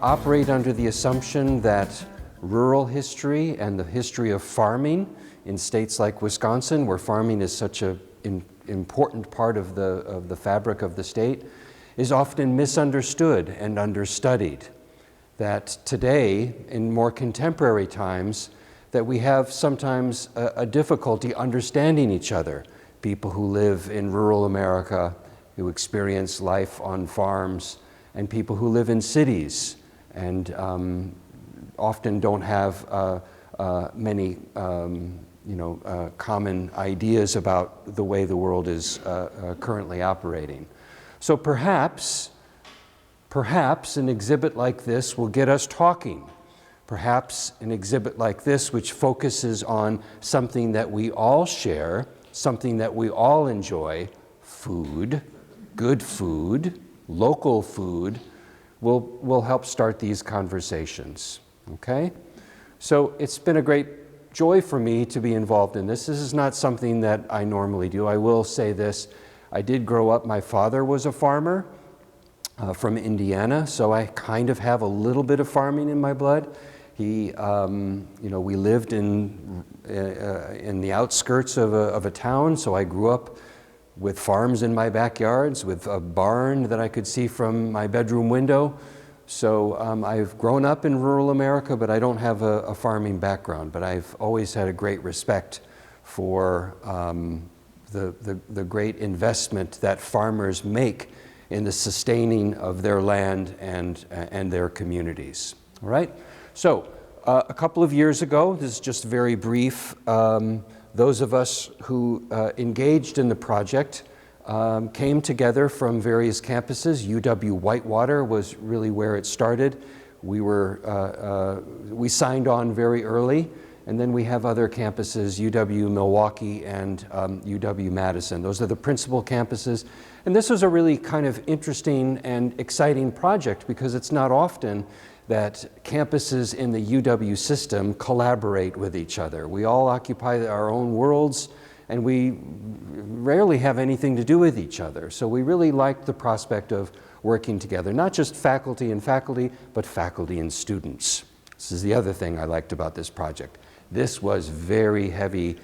operate under the assumption that rural history and the history of farming in states like Wisconsin, where farming is such an important part of the fabric of the state, is often misunderstood and understudied. That today, in more contemporary times, that we have sometimes a difficulty understanding each other. People who live in rural America, who experience life on farms, and people who live in cities and often don't have many common ideas about the way the world is currently operating. So perhaps an exhibit like this will get us talking. Perhaps an exhibit like this, which focuses on something that we all share, something that we all enjoy, food, good food, local food, will help start these conversations, okay? So it's been a great joy for me to be involved in this. This is not something that I normally do. I will say this, I did grow up, my father was a farmer from Indiana, so I kind of have a little bit of farming in my blood. He, we lived in the outskirts of a town, so I grew up with farms in my backyards, with a barn that I could see from my bedroom window. So I've grown up in rural America, but I don't have a farming background. But I've always had a great respect for the great investment that farmers make in the sustaining of their land and their communities. All right? So a couple of years ago, this is just very brief, those of us who engaged in the project came together from various campuses. UW Whitewater was really where it started. We signed on very early, and then we have other campuses, UW Milwaukee and UW Madison. Those are the principal campuses. And this was a really kind of interesting and exciting project because it's not often that campuses in the UW system collaborate with each other. We all occupy our own worlds, and we rarely have anything to do with each other. So we really liked the prospect of working together, not just faculty and faculty, but faculty and students. This is the other thing I liked about this project. This was very heavy,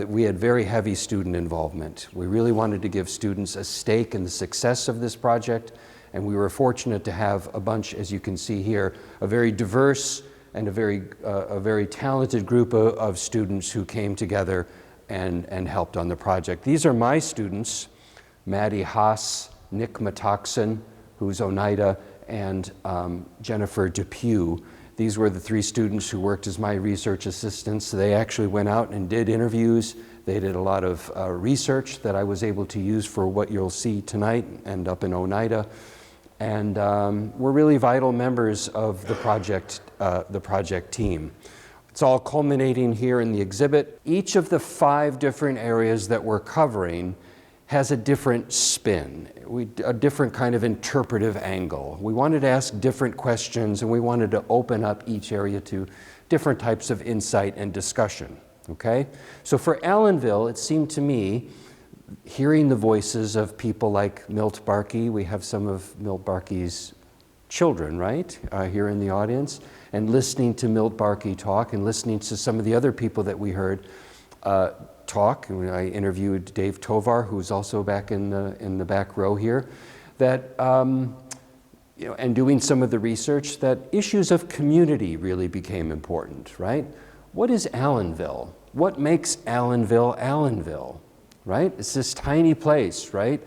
we had very heavy student involvement. We really wanted to give students a stake in the success of this project, and we were fortunate to have a bunch, as you can see here, a very diverse and a very talented group of students who came together and helped on the project. These are my students, Maddie Haas, Nick Matoxen, who's Oneida, and Jennifer Dept. These were the three students who worked as my research assistants. They actually went out and did interviews. They did a lot of research that I was able to use for what you'll see tonight and up in Oneida. And were really vital members of the project team. It's all culminating here in the exhibit. Each of the 5 different areas that we're covering has a different spin, a different kind of interpretive angle. We wanted to ask different questions, and we wanted to open up each area to different types of insight and discussion, okay? So for Allenville, it seemed to me, hearing the voices of people like Milt Barkey, we have some of Milt Barkey's children, right, here in the audience, and listening to Milt Barkey talk and listening to some of the other people that we heard talk. I interviewed Dave Tovar, who's also back in the back row here, that and doing some of the research, that issues of community really became important, right? What is Allenville? What makes Allenville Allenville? Right? It's this tiny place, right?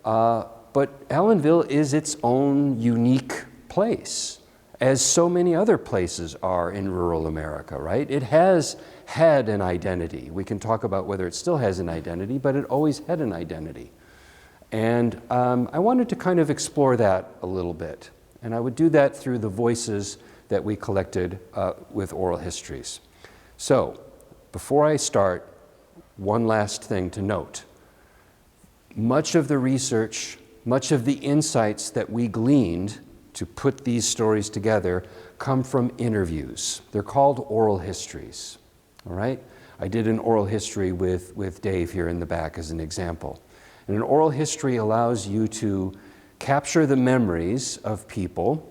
But Allenville is its own unique place, as so many other places are in rural America, right? It has had an identity. We can talk about whether it still has an identity, but it always had an identity. And I wanted to kind of explore that a little bit. And I would do that through the voices that we collected with oral histories. So, before I start, one last thing to note. Much of the research, much of the insights that we gleaned to put these stories together come from interviews. They're called oral histories, all right? I did an oral history with Dave here in the back as an example. And an oral history allows you to capture the memories of people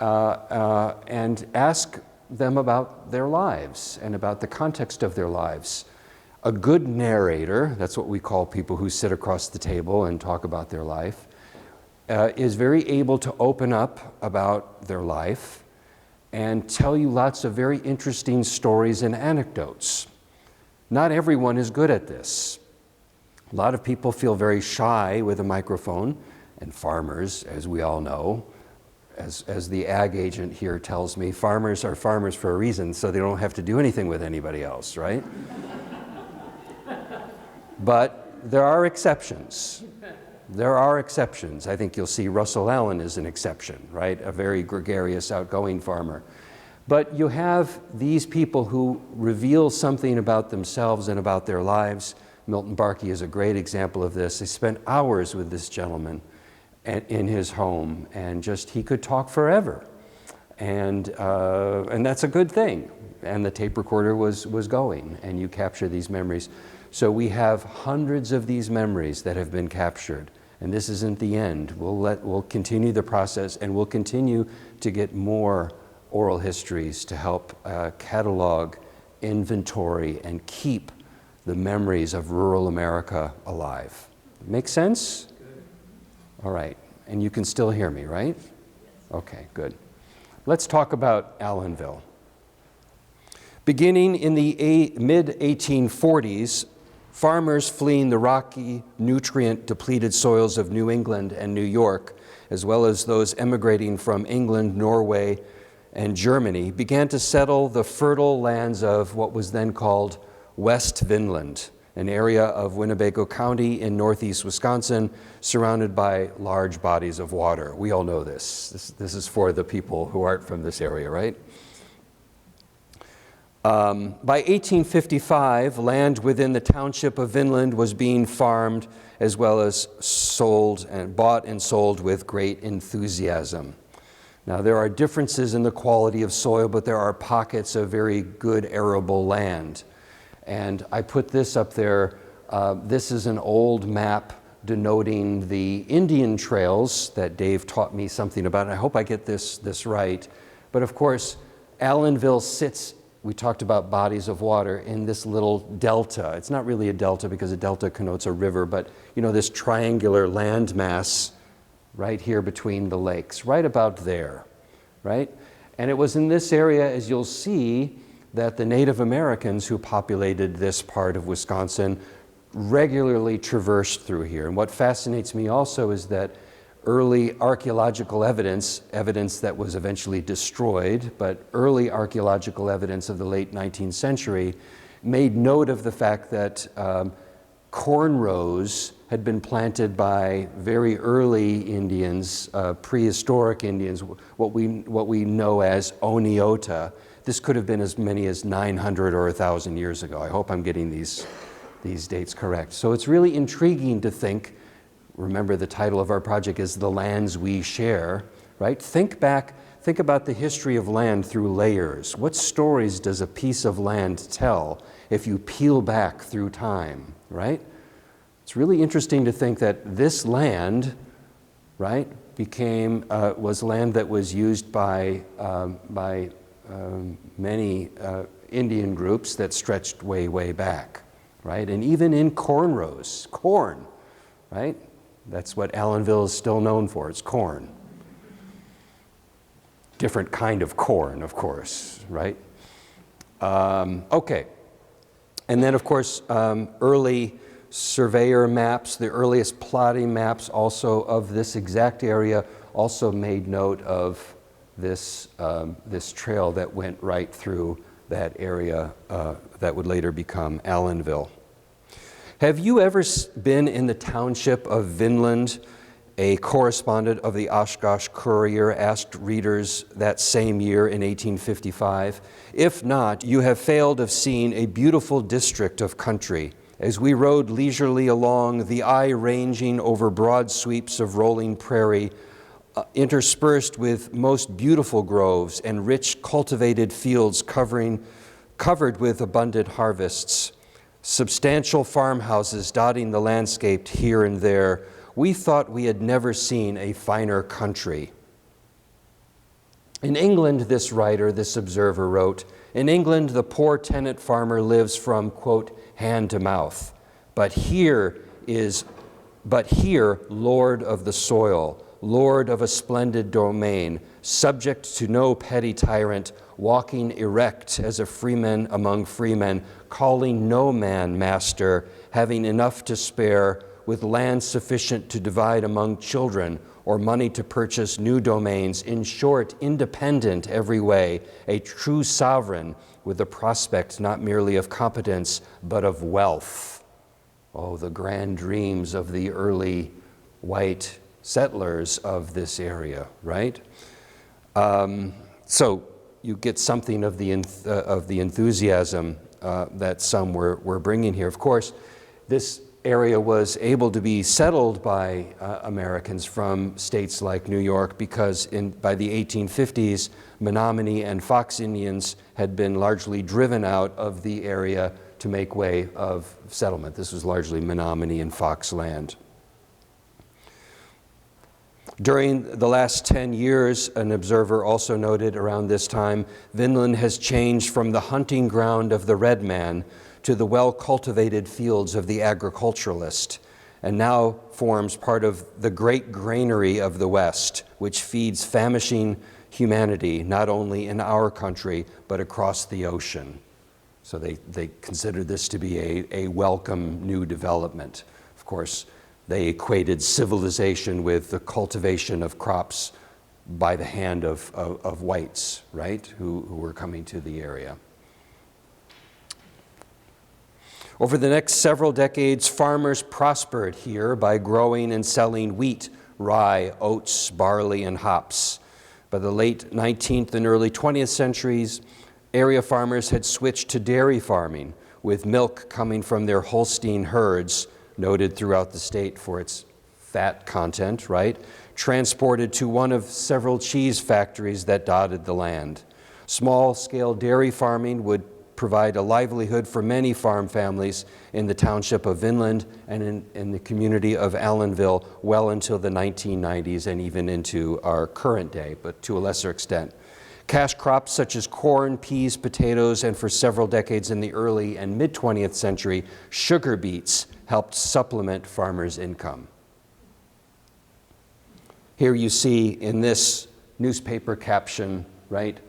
and ask them about their lives and about the context of their lives. A good narrator, that's what we call people who sit across the table and talk about their life, is very able to open up about their life and tell you lots of very interesting stories and anecdotes. Not everyone is good at this. A lot of people feel very shy with a microphone, and farmers, as we all know, as the ag agent here tells me, farmers are farmers for a reason, so they don't have to do anything with anybody else, right? But there are exceptions. There are exceptions. I think you'll see Russell Allen is an exception, right? A very gregarious, outgoing farmer. But you have these people who reveal something about themselves and about their lives. Milton Barkey is a great example of this. He spent hours with this gentleman in his home, and he could talk forever. And that's a good thing. And the tape recorder was going, and you capture these memories. So we have hundreds of these memories that have been captured. And this isn't the end. We'll continue the process, and we'll continue to get more oral histories to help catalog, inventory, and keep the memories of rural America alive. Make sense? Good. All right. And you can still hear me, right? Yes. Okay, good. Let's talk about Allenville. Beginning in the mid-1840s, farmers fleeing the rocky, nutrient-depleted soils of New England and New York, as well as those emigrating from England, Norway, and Germany, began to settle the fertile lands of what was then called West Vinland, an area of Winnebago County in northeast Wisconsin, surrounded by large bodies of water. We all know this. This is for the people who aren't from this area, right? By 1855, land within the township of Vinland was being farmed as well as sold and bought and sold with great enthusiasm. Now, there are differences in the quality of soil, but there are pockets of very good arable land. And I put this up there. This is an old map denoting the Indian trails that Dave taught me something about. And I hope I get this right. But of course, Allenville sits, we talked about bodies of water, in this little delta. It's not really a delta because a delta connotes a river, but you know, this triangular landmass right here between the lakes, right about there, right? And it was in this area, as you'll see, that the Native Americans who populated this part of Wisconsin regularly traversed through here. And what fascinates me also is that early archaeological evidence that was eventually destroyed, but early archaeological evidence of the late 19th century made note of the fact that corn rows had been planted by very early Indians, prehistoric Indians, what we know as Oneota. This could have been as many as 900 or 1,000 years ago. I hope I'm getting these dates correct. So it's really intriguing to think, remember the title of our project is The Lands We Share, right? Think about the history of land through layers. What stories does a piece of land tell if you peel back through time, right? It's really interesting to think that this land, right, was land that was used by many Indian groups that stretched way, way back, right? And even in corn rows, corn, right? That's what Allenville is still known for, it's corn. Different kind of corn, of course, right? Okay. And then, of course, early surveyor maps, the earliest plotting maps also of this exact area also made note of this trail that went right through that area that would later become Allenville. Have you ever been in the township of Vinland? A correspondent of the Oshkosh Courier asked readers that same year in 1855. If not, you have failed of seeing a beautiful district of country. As we rode leisurely along, the eye ranging over broad sweeps of rolling prairie, interspersed with most beautiful groves and rich cultivated fields covered with abundant harvests, substantial farmhouses dotting the landscape here and there, we thought we had never seen a finer country. In England, this writer, this observer wrote, in England, the poor tenant farmer lives from, quote, hand to mouth. But here, lord of the soil, lord of a splendid domain, subject to no petty tyrant, walking erect as a freeman among freemen, calling no man master, having enough to spare, with land sufficient to divide among children, or money to purchase new domains, in short, independent every way, a true sovereign with the prospect not merely of competence, but of wealth. Oh, the grand dreams of the early white settlers of this area, right? So you get something of the enthusiasm that some were bringing here. Of course, this area was able to be settled by Americans from states like New York because by the 1850s, Menominee and Fox Indians had been largely driven out of the area to make way of settlement. This was largely Menominee and Fox land. During the last 10 years, an observer also noted around this time, Vinland has changed from the hunting ground of the red man to the well-cultivated fields of the agriculturalist, and now forms part of the great granary of the West, which feeds famishing humanity, not only in our country, but across the ocean. So they considered this to be a welcome new development. Of course, they equated civilization with the cultivation of crops by the hand of whites, right, who were coming to the area. Over the next several decades, farmers prospered here by growing and selling wheat, rye, oats, barley, and hops. By the late 19th and early 20th centuries, area farmers had switched to dairy farming, with milk coming from their Holstein herds, noted throughout the state for its fat content, right? Transported to one of several cheese factories that dotted the land. Small-scale dairy farming would provide a livelihood for many farm families in the township of Vinland and in the community of Allenville well until the 1990s and even into our current day, but to a lesser extent. Cash crops such as corn, peas, potatoes, and for several decades in the early and mid-20th century, sugar beets helped supplement farmers' income. Here you see in this newspaper caption, right,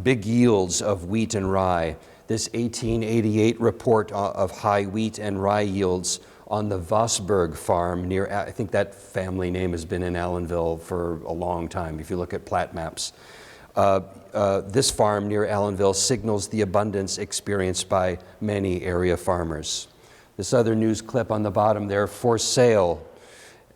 big yields of wheat and rye. This 1888 report of high wheat and rye yields on the Vosburg farm near, I think that family name has been in Allenville for a long time, if you look at plat maps. This farm near Allenville signals the abundance experienced by many area farmers. This other news clip on the bottom there, for sale,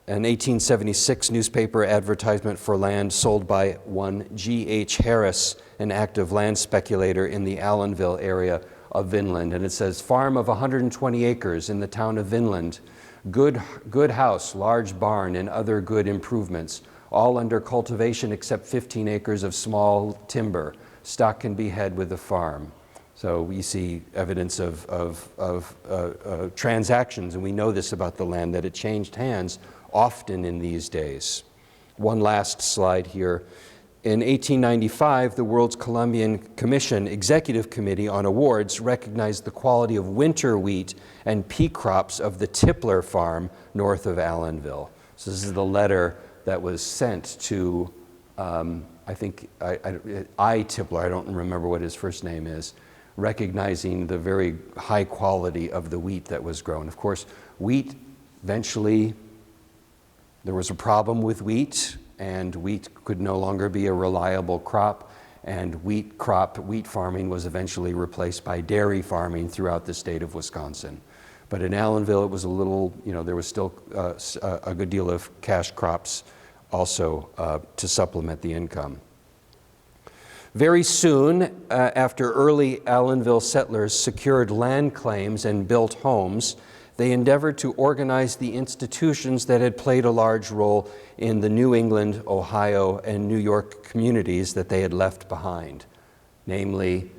an 1876 newspaper advertisement for land sold by one G.H. Harris, an active land speculator in the Allenville area of Vinland. And it says, farm of 120 acres in the town of Vinland, good house, large barn, and other good improvements, all under cultivation except 15 acres of small timber. Stock can be had with the farm. So we see evidence of transactions, and we know this about the land, that it changed hands often in these days. One last slide here. In 1895, the World's Columbian Commission Executive Committee on Awards recognized the quality of winter wheat and pea crops of the Tippler farm north of Allenville. So this is the letter that was sent to, I think, Tippler, I don't remember what his first name is, recognizing the very high quality of the wheat that was grown. Of course, wheat eventually, there was a problem with wheat, and wheat could no longer be a reliable crop, and wheat farming was eventually replaced by dairy farming throughout the state of Wisconsin. But in Allenville, it was a little, there was still a good deal of cash crops also to supplement the income. Very soon, after early Allenville settlers secured land claims and built homes, they endeavored to organize the institutions that had played a large role in the New England, Ohio, and New York communities that they had left behind, namely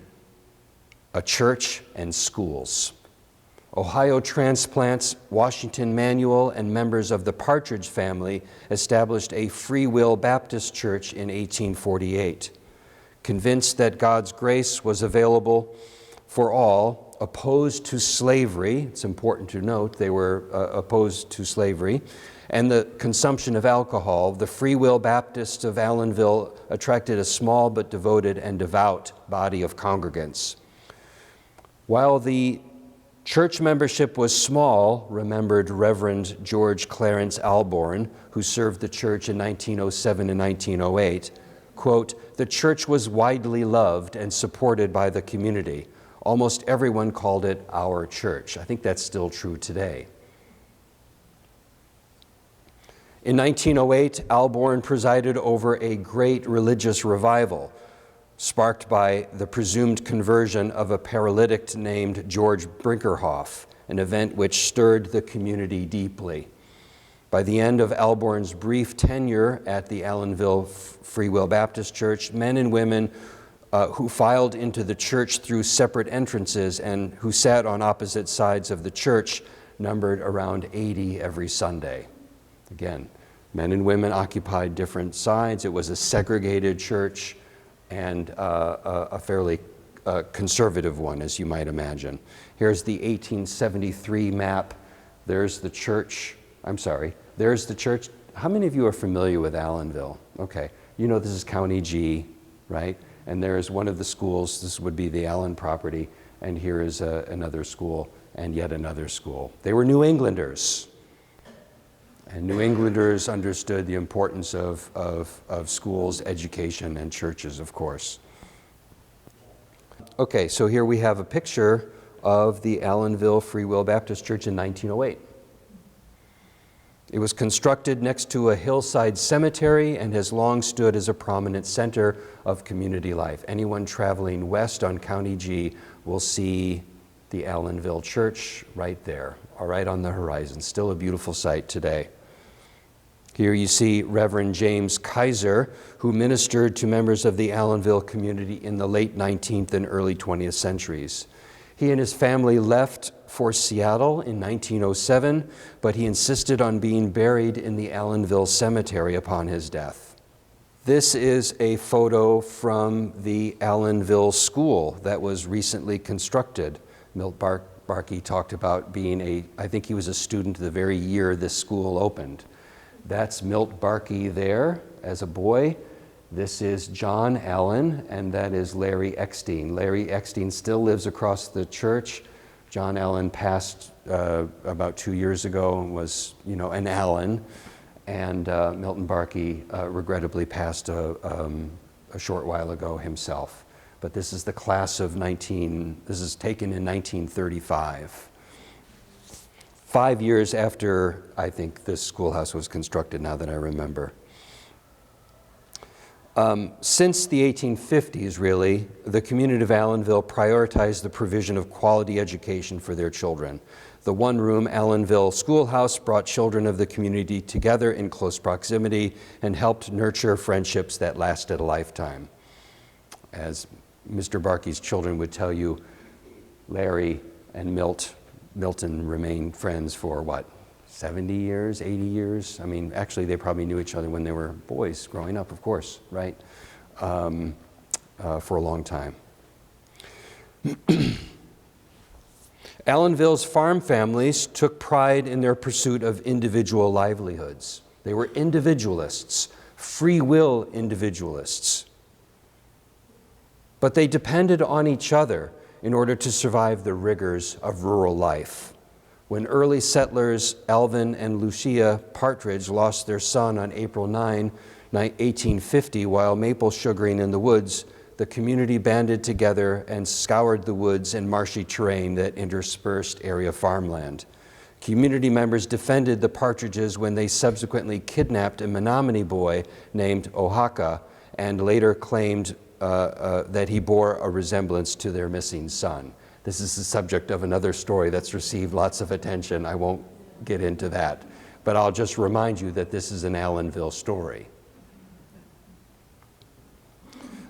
a church and schools. Ohio transplants, Washington Manuel, and members of the Partridge family established a Free Will Baptist Church in 1848. Convinced that God's grace was available for all, opposed to slavery, it's important to note they were opposed to slavery, and the consumption of alcohol, the Free Will Baptists of Allenville attracted a small but devoted and devout body of congregants. While the church membership was small, remembered Reverend George Clarence Alborn, who served the church in 1907 and 1908, quote, "The church was widely loved and supported by the community. Almost everyone called it our church." I think that's still true today. In 1908, Alborn presided over a great religious revival, sparked by the presumed conversion of a paralytic named George Brinkerhoff, an event which stirred the community deeply. By the end of Alborn's brief tenure at the Allenville Free Will Baptist Church, men and women who filed into the church through separate entrances and who sat on opposite sides of the church numbered around 80 every Sunday. Again, men and women occupied different sides. It was a segregated church and a fairly conservative one, as you might imagine. Here's the 1873 map. There's the church. There's the church. How many of you are familiar with Allenville? Okay, you know this is County G, right? And there's one of the schools. This would be the Allen property. And here is another school and yet another school. They were New Englanders. And New Englanders understood the importance of schools, education, and churches, of course. Okay, so here we have a picture of the Allenville Free Will Baptist Church in 1908. It was constructed next to a hillside cemetery and has long stood as a prominent center of community life. Anyone traveling west on County G will see the Allenville Church right there, all right on the horizon. Still a beautiful sight today. Here you see Reverend James Kaiser, who ministered to members of the Allenville community in the late 19th and early 20th centuries. He and his family left for Seattle in 1907, but he insisted on being buried in the Allenville Cemetery upon his death. This is a photo from the Allenville School that was recently constructed. Milt Barkey talked about being I think he was a student the very year this school opened. That's Milt Barkey there as a boy. This is John Allen, and that is Larry Eckstein. Larry Eckstein still lives across the church. John Allen passed about 2 years ago and was, an Allen. And Milton Barkey regrettably passed a short while ago himself. But this is the class of this is taken in 1935. 5 years after, I think, this schoolhouse was constructed, now that I remember. Since the 1850s, really, the community of Allenville prioritized the provision of quality education for their children. The one-room Allenville schoolhouse brought children of the community together in close proximity and helped nurture friendships that lasted a lifetime. As Mr. Barkey's children would tell you, Larry and Milton remained friends for 70 years, 80 years? I mean, actually, they probably knew each other when they were boys growing up, of course, right? For a long time. Allenville's farm families took pride in their pursuit of individual livelihoods. They were individualists, free will individualists. But they depended on each other in order to survive the rigors of rural life. When early settlers Alvin and Lucia Partridge lost their son on April 9, 1850, while maple sugaring in the woods, the community banded together and scoured the woods and marshy terrain that interspersed area farmland. Community members defended the Partridges when they subsequently kidnapped a Menominee boy named Oaxaca and later claimed that he bore a resemblance to their missing son. This is the subject of another story that's received lots of attention. I won't get into that, but I'll just remind you that this is an Allenville story.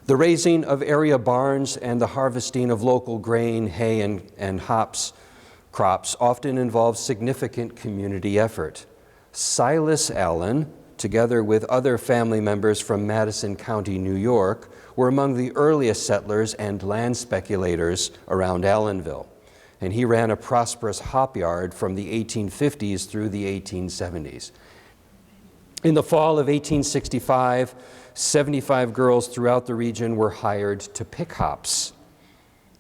The raising of area barns and the harvesting of local grain, hay, and hops crops often involved significant community effort. Silas Allen, together with other family members from Madison County, New York, were among the earliest settlers and land speculators around Allenville. And he ran a prosperous hop yard from the 1850s through the 1870s. In the fall of 1865, 75 girls throughout the region were hired to pick hops.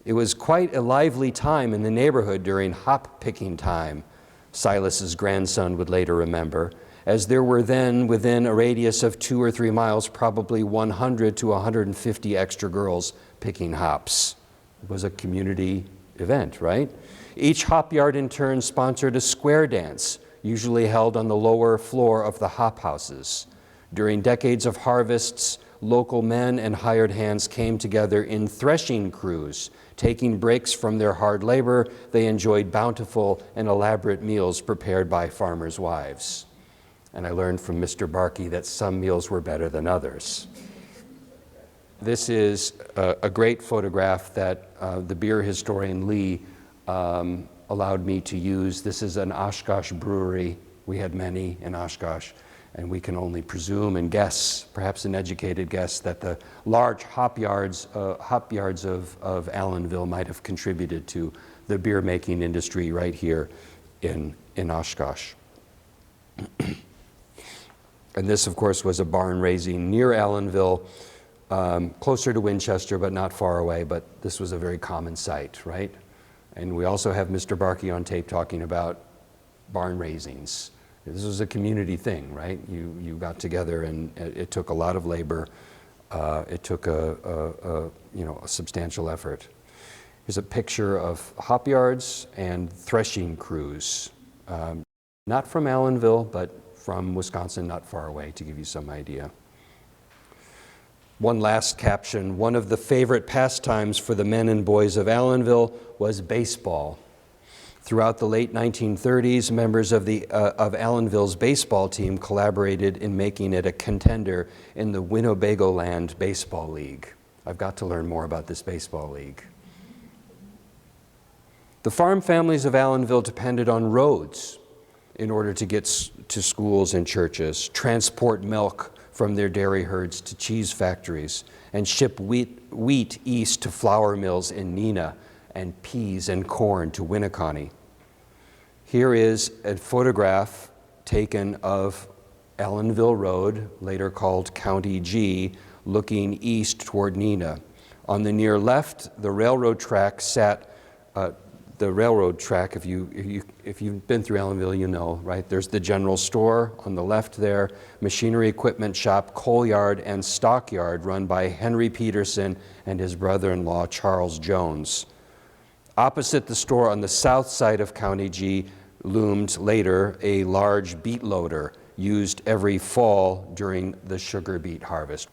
It was quite a lively time in the neighborhood during hop picking time, Silas's grandson would later remember, as there were then, within a radius of 2 or 3 miles, probably 100 to 150 extra girls picking hops. It was a community event, right? Each hop yard in turn sponsored a square dance, usually held on the lower floor of the hop houses. During decades of harvests, local men and hired hands came together in threshing crews. Taking breaks from their hard labor, they enjoyed bountiful and elaborate meals prepared by farmers' wives. And I learned from Mr. Barkey that some meals were better than others. This is a great photograph that the beer historian Lee allowed me to use. This is an Oshkosh brewery. We had many in Oshkosh, and we can only presume and guess, perhaps an educated guess, that the large hop yards of Allenville might have contributed to the beer making industry right here in Oshkosh. And this, of course, was a barn raising near Allenville, closer to Winchester, but not far away, but this was a very common sight, right? And we also have Mr. Barkey on tape talking about barn raisings. This was a community thing, right? You got together, and it took a lot of labor. It took a substantial effort. Here's a picture of hop yards and threshing crews, not from Allenville, but from Wisconsin, not far away, to give you some idea. One last caption: one of the favorite pastimes for the men and boys of Allenville was baseball. Throughout the late 1930s, members of Allenville's baseball team collaborated in making it a contender in the Winnebagoland Baseball League. I've got to learn more about this baseball league. The farm families of Allenville depended on roads in order to get to schools and churches, transport milk from their dairy herds to cheese factories, and ship wheat east to flour mills in Neenah, and peas and corn to Winneconne. Here is a photograph taken of Allenville Road, later called County G, looking east toward Neenah. On the near left, the railroad track if you've been through Allenville, you know, right? There's the general store on the left there, machinery equipment shop, coal yard, and stock yard run by Henry Peterson and his brother-in-law, Charles Jones. Opposite the store on the south side of County G loomed later a large beet loader used every fall during the sugar beet harvest.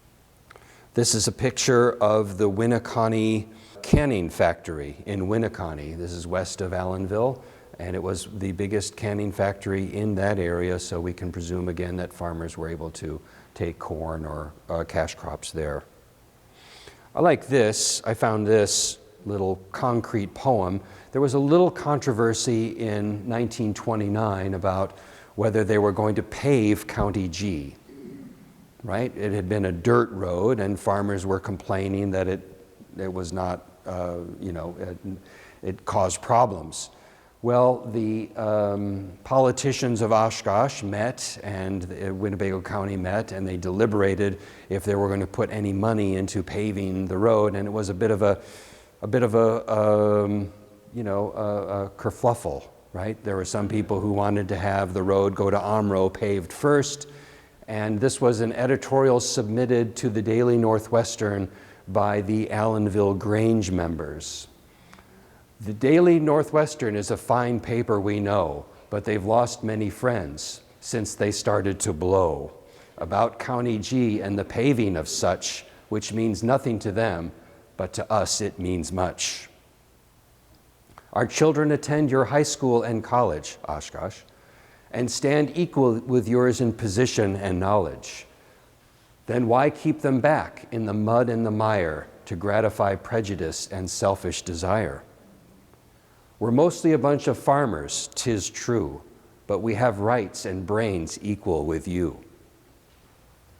This is a picture of the Winneconne canning factory in Winneconne. This is west of Allenville, and it was the biggest canning factory in that area, so we can presume again that farmers were able to take corn or cash crops there. I like this. I found this little concrete poem. There was a little controversy in 1929 about whether they were going to pave County G, right? It had been a dirt road, and farmers were complaining that it was not, it caused problems. Well, the politicians of Oshkosh met, and Winnebago County met, and they deliberated if they were going to put any money into paving the road, and it was a bit of a kerfluffle, right? There were some people who wanted to have the road go to Omro paved first, and this was an editorial submitted to the Daily Northwestern by the Allenville Grange members. The Daily Northwestern is a fine paper, we know, but they've lost many friends since they started to blow about County G and the paving of such, which means nothing to them, but to us it means much. Our children attend your high school and college, Oshkosh, and stand equal with yours in position and knowledge. Then why keep them back in the mud and the mire to gratify prejudice and selfish desire? We're mostly a bunch of farmers, 'tis true, but we have rights and brains equal with you.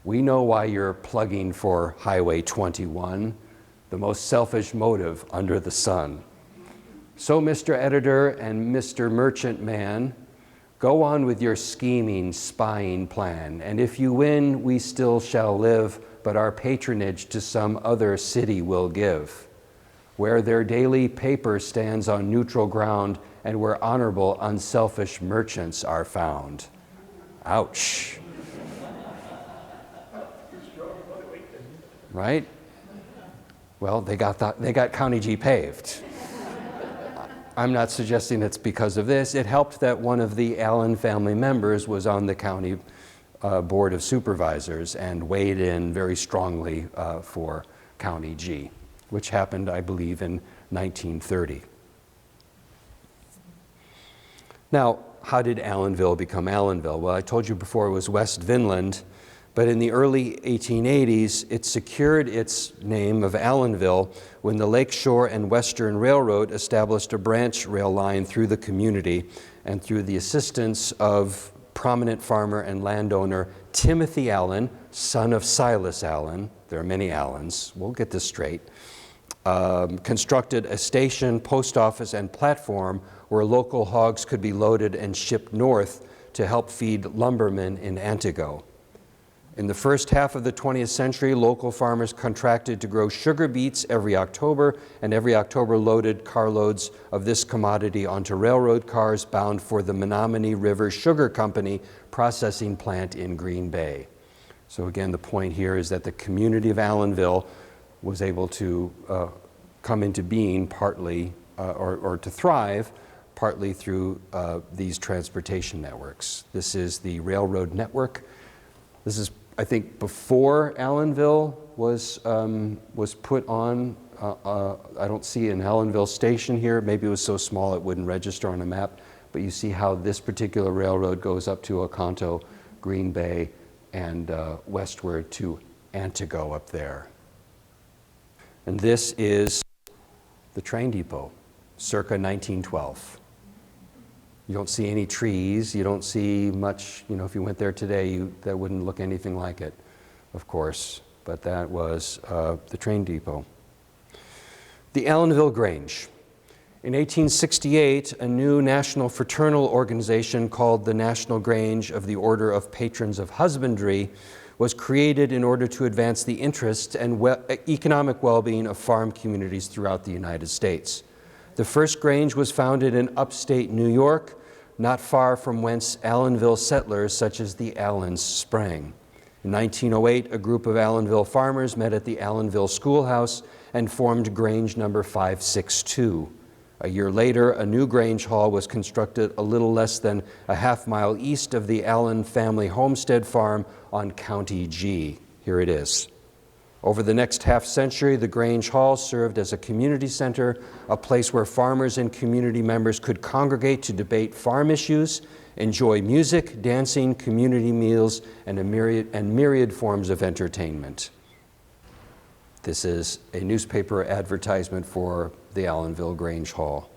We know why you're plugging for Highway 21, the most selfish motive under the sun. So, Mr. Editor and Mr. Merchant Man, go on with your scheming, spying plan, and if you win, we still shall live, but our patronage to some other city will give, where their daily paper stands on neutral ground and where honorable, unselfish merchants are found. Ouch. Right? Well, they got County G paved. I'm not suggesting it's because of this. It helped that one of the Allen family members was on the county board of supervisors and weighed in very strongly for County G, which happened, I believe, in 1930. Now, how did Allenville become Allenville? Well, I told you before it was West Vinland, but in the early 1880s, it secured its name of Allenville when the Lakeshore and Western Railroad established a branch rail line through the community, and through the assistance of prominent farmer and landowner Timothy Allen, son of Silas Allen, there are many Allens, we'll get this straight, constructed a station, post office, and platform where local hogs could be loaded and shipped north to help feed lumbermen in Antigo. In the first half of the 20th century, local farmers contracted to grow sugar beets every October, and every October loaded carloads of this commodity onto railroad cars bound for the Menominee River Sugar Company processing plant in Green Bay. So again, the point here is that the community of Allenville was able to come into being partly, or to thrive, partly through these transportation networks. This is the railroad network. This is, I think, before Allenville was put on. I don't see an Allenville station here. Maybe it was so small it wouldn't register on a map. But you see how this particular railroad goes up to Oconto, Green Bay, and westward to Antigo up there. And this is the train depot, circa 1912. You don't see any trees, you don't see much, if you went there today, that wouldn't look anything like it, of course, but that was the train depot. The Allenville Grange. In 1868, a new national fraternal organization called the National Grange of the Order of Patrons of Husbandry was created in order to advance the interests and economic well-being of farm communities throughout the United States. The first grange was founded in upstate New York, not far from whence Allenville settlers such as the Allens sprang. In 1908, a group of Allenville farmers met at the Allenville Schoolhouse and formed Grange number 562. A year later, a new Grange Hall was constructed a little less than a half-mile east of the Allen family homestead farm on County G. Here it is. Over the next half-century, the Grange Hall served as a community center, a place where farmers and community members could congregate to debate farm issues, enjoy music, dancing, community meals, and myriad forms of entertainment. This is a newspaper advertisement for the Allenville Grange Hall.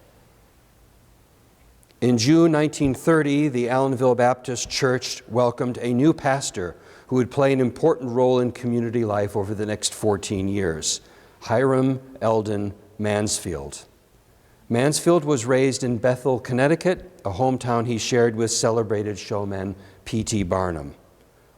In June 1930, the Allenville Baptist Church welcomed a new pastor who would play an important role in community life over the next 14 years, Hiram Eldon Mansfield. Mansfield was raised in Bethel, Connecticut, a hometown he shared with celebrated showman P.T. Barnum.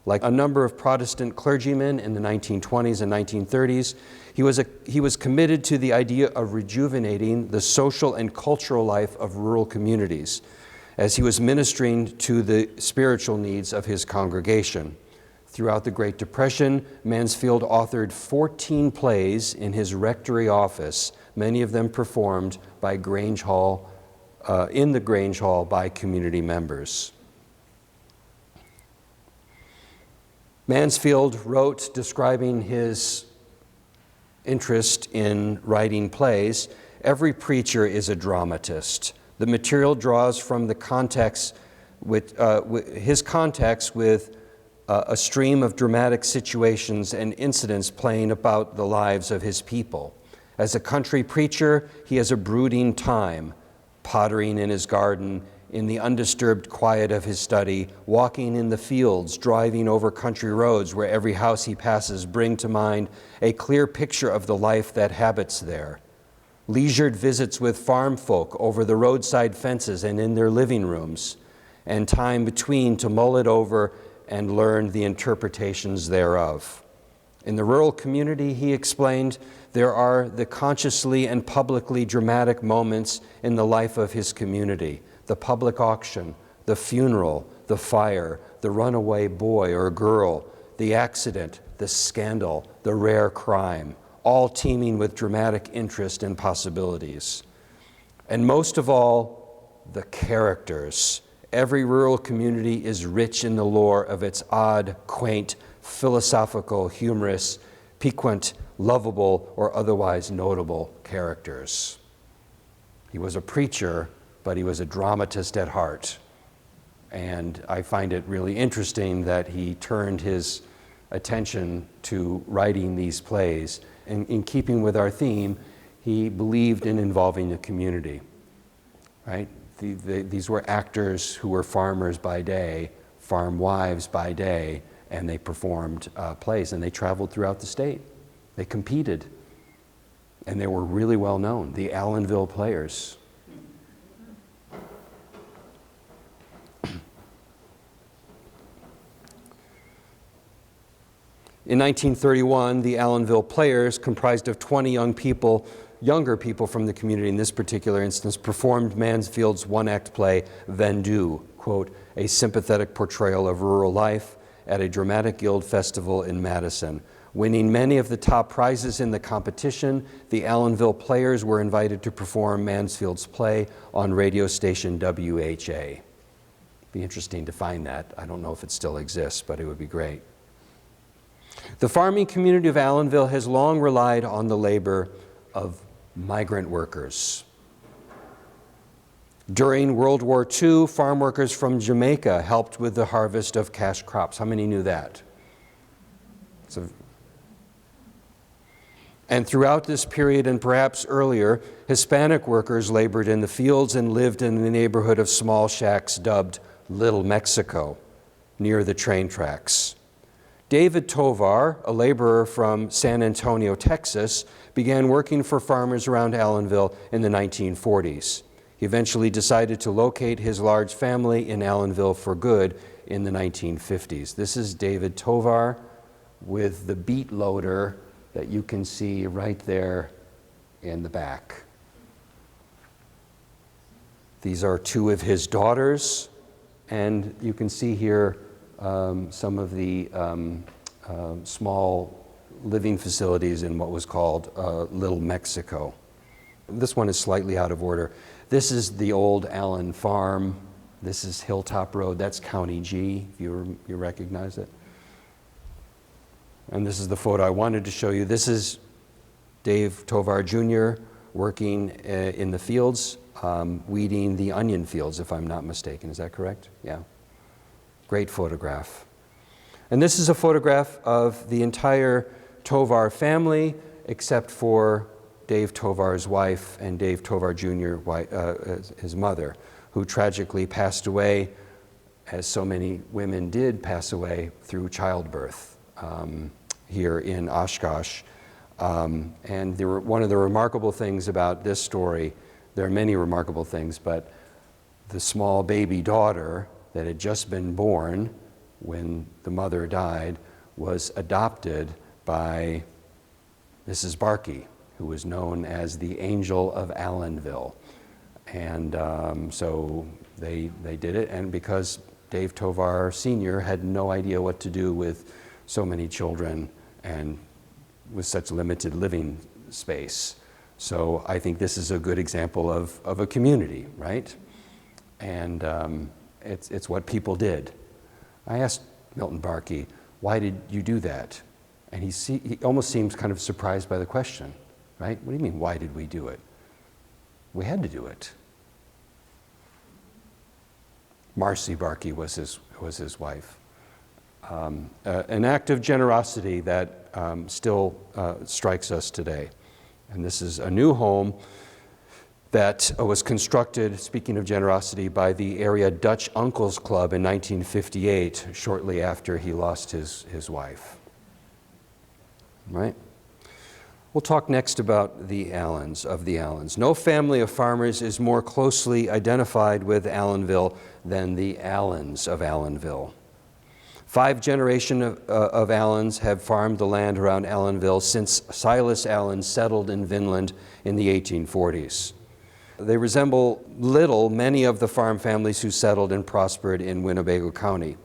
Like a number of Protestant clergymen in the 1920s and 1930s, he was committed to the idea of rejuvenating the social and cultural life of rural communities as he was ministering to the spiritual needs of his congregation. Throughout the Great Depression, Mansfield authored 14 plays in his rectory office, many of them performed by Grange Hall, in the Grange Hall by community members. Mansfield wrote, describing his interest in writing plays, "Every preacher is a dramatist. The material draws from the context with his context with a stream of dramatic situations and incidents playing about the lives of his people. As a country preacher, he has a brooding time, pottering in his garden, in the undisturbed quiet of his study, walking in the fields, driving over country roads where every house he passes bring to mind a clear picture of the life that habits there. Leisured visits with farm folk over the roadside fences and in their living rooms, and time between to mull it over and learn the interpretations thereof. In the rural community, he explained, there are the consciously and publicly dramatic moments in the life of his community: the public auction, the funeral, the fire, the runaway boy or girl, the accident, the scandal, the rare crime, all teeming with dramatic interest and possibilities. And most of all, the characters. Every rural community is rich in the lore of its odd, quaint, philosophical, humorous, piquant, lovable, or otherwise notable characters. He was a preacher, but he was a dramatist at heart. And I find it really interesting that he turned his attention to writing these plays. And in keeping with our theme, he believed in involving the community, right? These were actors who were farmers by day, farm wives by day, and they performed plays, and they traveled throughout the state. They competed, and they were really well known, the Allenville players. In 1931, the Allenville Players, comprised of 20 younger people from the community in this particular instance, performed Mansfield's one-act play, Vendu, quote, a sympathetic portrayal of rural life at a dramatic guild festival in Madison. Winning many of the top prizes in the competition, the Allenville Players were invited to perform Mansfield's play on radio station WHA. Be interesting to find that. I don't know if it still exists, but it would be great. The farming community of Allenville has long relied on the labor of migrant workers. During World War II, farm workers from Jamaica helped with the harvest of cash crops. How many knew that? And throughout this period, and perhaps earlier, Hispanic workers labored in the fields and lived in the neighborhood of small shacks dubbed Little Mexico, near the train tracks. David Tovar, a laborer from San Antonio, Texas, began working for farmers around Allenville in the 1940s. He eventually decided to locate his large family in Allenville for good in the 1950s. This is David Tovar with the beet loader that you can see right there in the back. These are two of his daughters, and you can see here some of the small living facilities in what was called Little Mexico. This one is slightly out of order. This is the old Allen Farm. This is Hilltop Road. That's County G, if you recognize it. And this is the photo I wanted to show you. This is Dave Tovar Jr. working in the fields, weeding the onion fields, if I'm not mistaken. Is that correct? Yeah. Great photograph. And this is a photograph of the entire Tovar family, except for Dave Tovar's wife and Dave Tovar Jr., his mother, who tragically passed away, as so many women did pass away through childbirth here in Oshkosh. And one of the remarkable things about this story, there are many remarkable things, but the small baby daughter that had just been born when the mother died was adopted by Mrs. Barkey, who was known as the Angel of Allenville. And so they did it, and because Dave Tovar Sr. had no idea what to do with so many children and with such limited living space. So I think this is a good example of a community, right? And it's what people did. I asked Milton Barkey, why did you do that? And he almost seems kind of surprised by the question, right? What do you mean, why did we do it? We had to do it. Marcy Barkey was his wife. An act of generosity that still strikes us today. And this is a new home that was constructed, speaking of generosity, by the area Dutch Uncles Club in 1958, shortly after he lost his wife. Right? We'll talk next about the Allens, of the Allens. No family of farmers is more closely identified with Allenville than the Allens of Allenville. 5 generations of Allens have farmed the land around Allenville since Silas Allen settled in Vinland in the 1840s. They resemble little many of the farm families who settled and prospered in Winnebago County.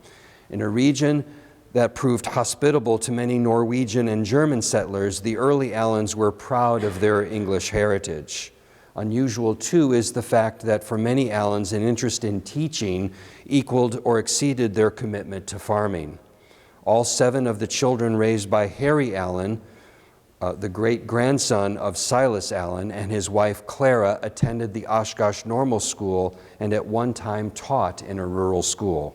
In a region that proved hospitable to many Norwegian and German settlers, the early Allens were proud of their English heritage. Unusual, too, is the fact that for many Allens, an interest in teaching equaled or exceeded their commitment to farming. All 7 of the children raised by Harry Allen, the great-grandson of Silas Allen, and his wife Clara attended the Oshkosh Normal School and at one time taught in a rural school.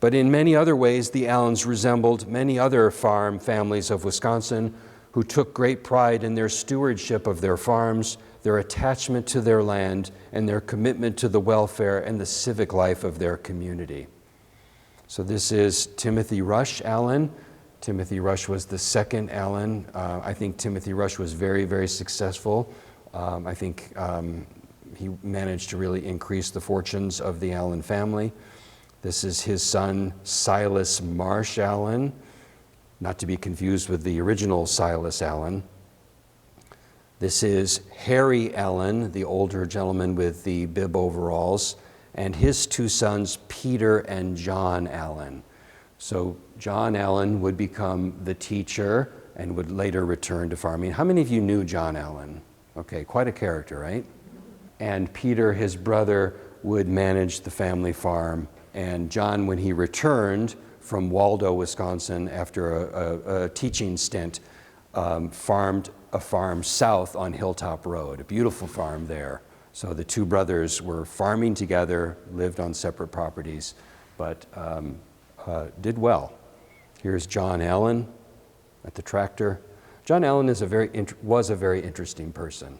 But in many other ways, the Allens resembled many other farm families of Wisconsin who took great pride in their stewardship of their farms, their attachment to their land, and their commitment to the welfare and the civic life of their community. So this is Timothy Rush Allen. Timothy Rush was the second Allen. I think Timothy Rush was very, very successful. I think he managed to really increase the fortunes of the Allen family. This is his son, Silas Marsh Allen, not to be confused with the original Silas Allen. This is Harry Allen, the older gentleman with the bib overalls, and his 2 sons, Peter and John Allen. So John Allen would become the teacher and would later return to farming. How many of you knew John Allen? Okay, quite a character, right? And Peter, his brother, would manage the family farm. And John, when he returned from Waldo, Wisconsin, after a teaching stint, farmed a farm south on Hilltop Road, a beautiful farm there. So the 2 brothers were farming together, lived on separate properties, but did well. Here's John Allen at the tractor. John Allen was a very interesting person.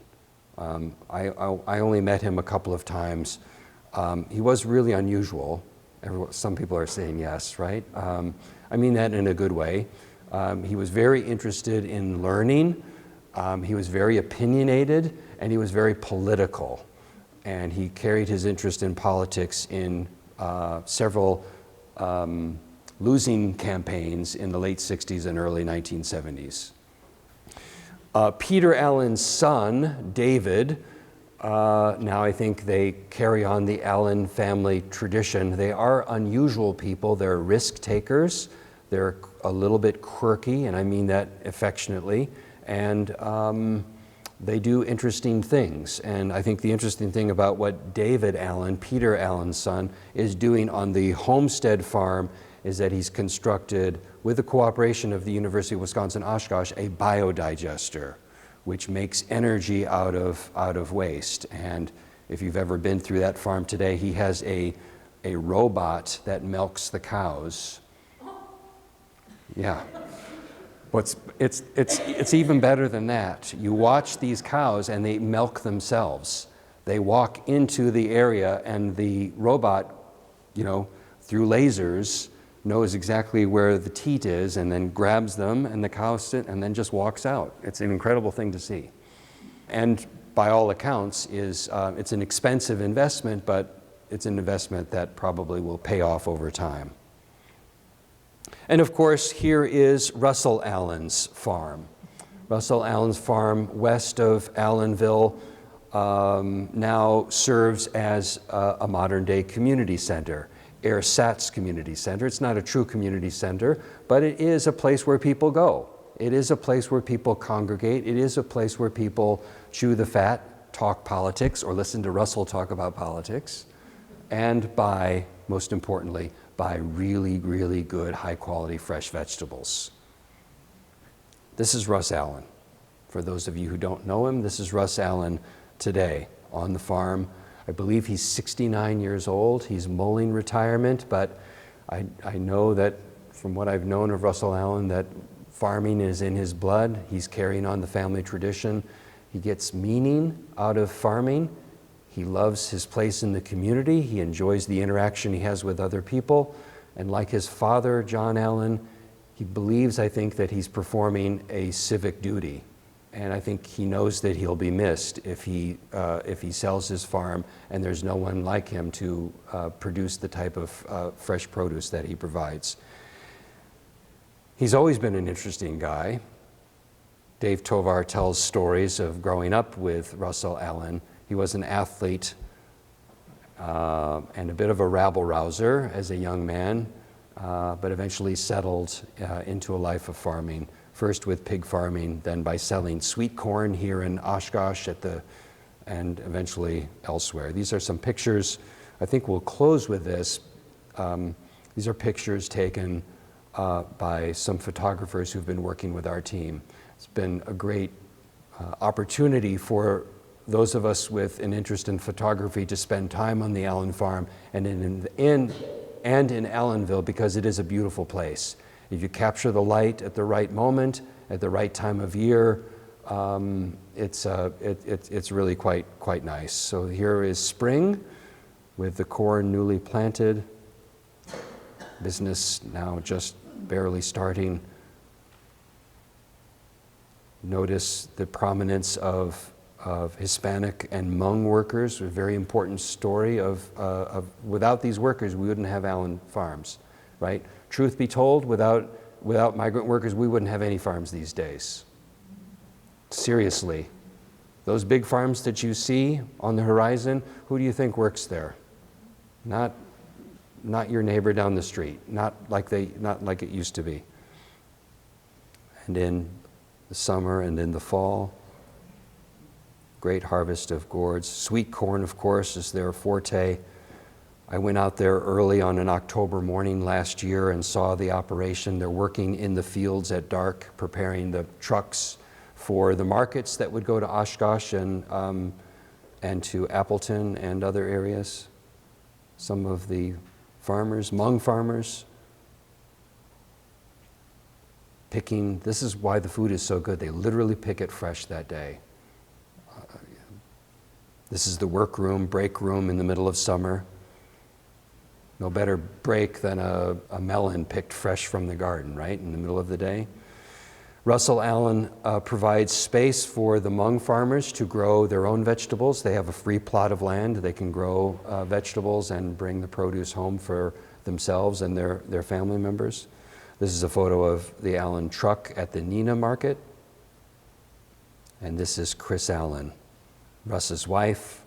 I only met him a couple of times. He was really unusual. Some people are saying yes, right? I mean that in a good way. He was very interested in learning. He was very opinionated, and he was very political. And he carried his interest in politics in several losing campaigns in the late 60s and early 1970s. Peter Allen's son, David, now I think they carry on the Allen family tradition. They are unusual people. They're risk takers. They're a little bit quirky, and I mean that affectionately. And they do interesting things. And I think the interesting thing about what David Allen, Peter Allen's son, is doing on the homestead farm is that he's constructed, with the cooperation of the University of Wisconsin-Oshkosh, a biodigester, which makes energy out of waste. And if you've ever been through that farm today, he has a robot that milks the cows. Yeah. It's even better than that. You watch these cows and they milk themselves. They walk into the area and the robot, through lasers, knows exactly where the teat is and then grabs them, and the cows sit and then just walks out. It's an incredible thing to see. And by all accounts, it's an expensive investment, but it's an investment that probably will pay off over time. And of course, here is Russell Allen's farm. Russell Allen's farm west of Allenville now serves as a modern-day community center. Airsats Community Center. It's not a true community center, but it is a place where people go. It is a place where people congregate. It is a place where people chew the fat, talk politics, or listen to Russell talk about politics, and most importantly, buy really, really good, high-quality fresh vegetables. This is Russ Allen. For those of you who don't know him, this is Russ Allen today on the farm. I believe he's 69 years old. He's mulling retirement, but I know that from what I've known of Russell Allen, that farming is in his blood. He's carrying on the family tradition. He gets meaning out of farming. He loves his place in the community. He enjoys the interaction he has with other people. And like his father, John Allen, he believes, I think, that he's performing a civic duty. And I think he knows that he'll be missed if he sells his farm and there's no one like him to produce the type of fresh produce that he provides. He's always been an interesting guy. Dave Tovar tells stories of growing up with Russell Allen. He was an athlete and a bit of a rabble-rouser as a young man, but eventually settled into a life of farming, first with pig farming, then by selling sweet corn here in Oshkosh and eventually elsewhere. These are some pictures. I think we'll close with this. These are pictures taken by some photographers who've been working with our team. It's been a great opportunity for those of us with an interest in photography to spend time on the Allen farm and in Allenville, because it is a beautiful place. If you capture the light at the right moment, at the right time of year, it's really quite nice. So here is spring with the corn newly planted, business now just barely starting. Notice the prominence of Hispanic and Hmong workers, a very important story of without these workers, we wouldn't have Allen farms, right? Truth be told, without migrant workers, we wouldn't have any farms these days. Seriously, those big farms that you see on the horizon, who do you think works there? Not your neighbor down the street, not like it used to be. And in the summer and in the fall, great harvest of gourds. Sweet corn, of course, is their forte. I went out there early on an October morning last year and saw the operation. They're working in the fields at dark, preparing the trucks for the markets that would go to Oshkosh and to Appleton and other areas. Some of the farmers, Hmong farmers, picking. This is why the food is so good. They literally pick it fresh that day. This is the workroom, break room in the middle of summer. No better break than a melon picked fresh from the garden, right, in the middle of the day. Russell Allen provides space for the Hmong farmers to grow their own vegetables. They have a free plot of land. They can grow vegetables and bring the produce home for themselves and their family members. This is a photo of the Allen truck at the Neenah market. And this is Chris Allen, Russ's wife,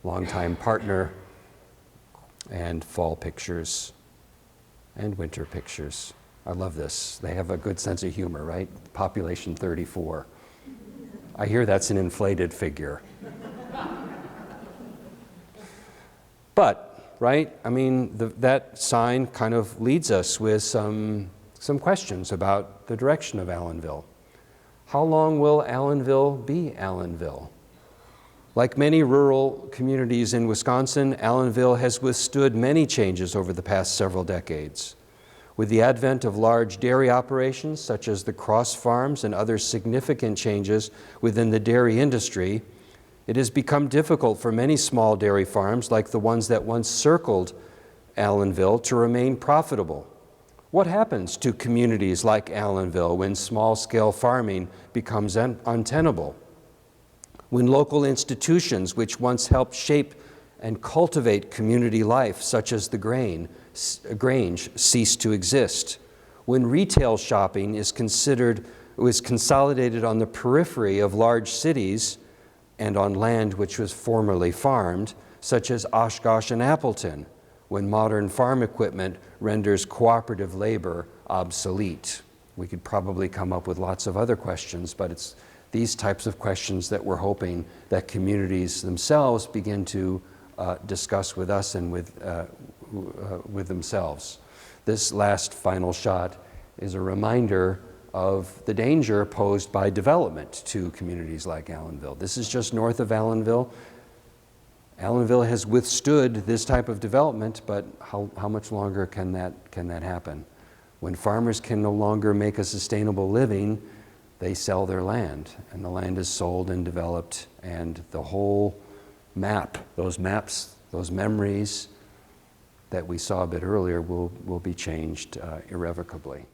longtime partner, and fall pictures and winter pictures. I love this. They have a good sense of humor, right? Population 34. I hear that's an inflated figure. But, right, I mean, that sign kind of leads us with some questions about the direction of Allenville. How long will Allenville be Allenville? Like many rural communities in Wisconsin, Allenville has withstood many changes over the past several decades. With the advent of large dairy operations, such as the cross farms and other significant changes within the dairy industry, it has become difficult for many small dairy farms, like the ones that once circled Allenville, to remain profitable. What happens to communities like Allenville when small-scale farming becomes untenable? When local institutions which once helped shape and cultivate community life, such as the Grange, cease to exist? When retail shopping is consolidated on the periphery of large cities and on land which was formerly farmed, such as Oshkosh and Appleton? When modern farm equipment renders cooperative labor obsolete? We could probably come up with lots of other questions, but it's these types of questions that we're hoping that communities themselves begin to discuss with us and with themselves. This last final shot is a reminder of the danger posed by development to communities like Allenville. This is just north of Allenville. Allenville has withstood this type of development, but how much longer can that happen? When farmers can no longer make a sustainable living, they sell their land, and the land is sold and developed, and the whole map, those maps, those memories that we saw a bit earlier will be changed irrevocably.